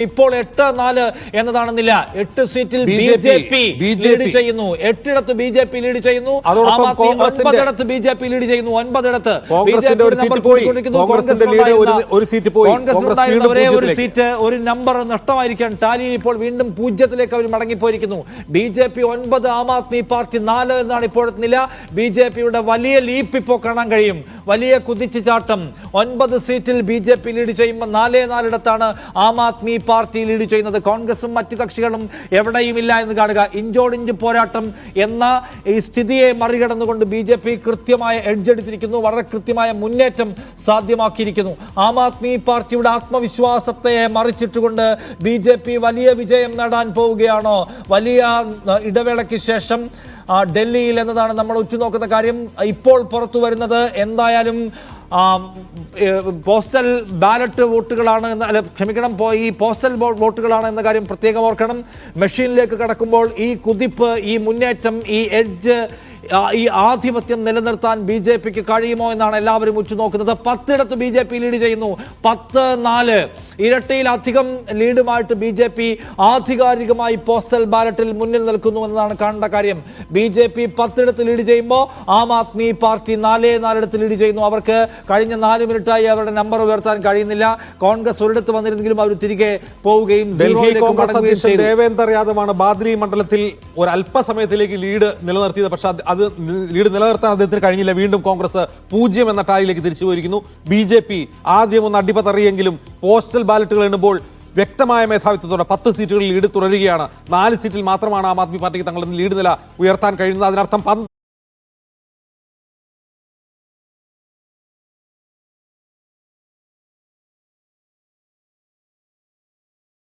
ഇപ്പോൾ 8-4 എന്നതാണ് നില. 8 സീറ്റിൽ ബി ജെ പി ലീഡ് ചെയ്യുന്നു. 8ഇടത്ത് ബി ജെ പി ലീഡ് ചെയ്യുന്നു. 9ഇടത്ത് ബി ജെ പി ലീഡ് ചെയ്യുന്നു. 9ഇടത്ത് ഒരേ ഒരു സീറ്റ്, ഒരു നമ്പർ നഷ്ടമായിരിക്കാൻ ടാലിയിൽ ഇപ്പോൾ വീണ്ടും 0ലേക്ക് അവർ മടങ്ങിപ്പോയിരിക്കുന്നു. B J P 9, Aam Aadmi party 4 എന്നാണ് ഇപ്പോഴത്തെ നില. ബി ജെ പിയുടെ വലിയ ലീപ്പ് ഇപ്പോൾ കാണാൻ കഴിയും, വലിയ കുതിച്ചുചാട്ടം. 9 സീറ്റിൽ ബി ജെ പി ലീഡ് ചെയ്യുമ്പോൾ 4-4 ആം ആദ്മി പാർട്ടി ലീഡ് ചെയ്യുന്നത്. കോൺഗ്രസും മറ്റു കക്ഷികളും എവിടെയുമില്ല എന്ന് കാണുക. ഇഞ്ചോടിഞ്ച് പോരാട്ടം എന്ന ഈ സ്ഥിതിയെ മറികടന്നുകൊണ്ട് ബി ജെ പി കൃത്യമായ എഡ്ജ് എടുത്തിരിക്കുന്നു, വളരെ കൃത്യമായ മുന്നേറ്റം സാധ്യമാക്കിയിരിക്കുന്നു. ആം ആദ്മി പാർട്ടിയുടെ ആത്മവിശ്വാസത്തെ മറിച്ചിട്ടുകൊണ്ട് ബി ജെ പി വലിയ വിജയം നേടാൻ പോവുകയാണോ? വലിയ ഇടവേളയ്ക്ക് ശേഷം ഡൽഹിയിൽ എന്നതാണ് നമ്മൾ ഉറ്റുനോക്കുന്ന കാര്യം. ഇപ്പോൾ പുറത്തു വരുന്നത് എന്തായാലും പോസ്റ്റൽ ബാലറ്റ് വോട്ടുകളാണ്, ഈ പോസ്റ്റൽ വോട്ടുകളാണ് എന്ന കാര്യം പ്രത്യേകം ഓർക്കണം. മെഷീനിലേക്ക് കടക്കുമ്പോൾ ഈ കുതിപ്പ്, ഈ മുന്നേറ്റം, ഈ എഡ്ജ്, ഈ ആധിപത്യം നിലനിർത്താൻ ബി ജെ പിക്ക് കഴിയുമോ എന്നാണ് എല്ലാവരും ഉറ്റുനോക്കുന്നത്. 10ഇടത്ത് ബി ജെ പി ലീഡ് ചെയ്യുന്നു. 10-4 ഇരട്ടിയിലധികം ലീഡുമായിട്ട് ബി ജെ പി ആധികാരികമായി പോസ്റ്റൽ ബാലറ്റിൽ മുന്നിൽ നിൽക്കുന്നു എന്നതാണ് കാണേണ്ട കാര്യം. ബി ജെ പി 10ഇടത്ത് ലീഡ് ചെയ്യുമ്പോൾ ആം ആദ്മി പാർട്ടി 4-4 ലീഡ് ചെയ്യുന്നു. അവർക്ക് കഴിഞ്ഞ 4 മിനിറ്റായി അവരുടെ നമ്പർ ഉയർത്താൻ കഴിയുന്നില്ല. കോൺഗ്രസ് ഒരിടത്ത് വന്നിരുന്നെങ്കിലും അവർ തിരികെ പോവുകയും ദേവേന്ദർ യാദവാണ് ബാദ്രി മണ്ഡലത്തിൽ ഒരു അല്പസമയത്തിലേക്ക് ലീഡ് നിലനിർത്തിയത്. പക്ഷെ അത് ലീഡ് നിലനിർത്താൻ അദ്ദേഹത്തിന് കഴിഞ്ഞില്ല. വീണ്ടും കോൺഗ്രസ് 0 എന്ന ടാലിയിലേക്ക് തിരിച്ചു പോയിരിക്കുന്നു. ബി ജെ പി ആദ്യം ഒന്ന് അടിപതറിയെങ്കിലും പോസ്റ്റൽ ബാലറ്റുകൾ എണ്ണുമ്പോൾ വ്യക്തമായ മേധാവിത്വത്തോടെ 10 സീറ്റുകളിൽ ലീഡ് തുടരുകയാണ്. 4 സീറ്റിൽ മാത്രമാണ് ആം ആദ്മി പാർട്ടിക്ക് തങ്ങളുടെ ലീഡ് നില ഉയർത്താൻ കഴിയുന്നത്. അതിനർത്ഥം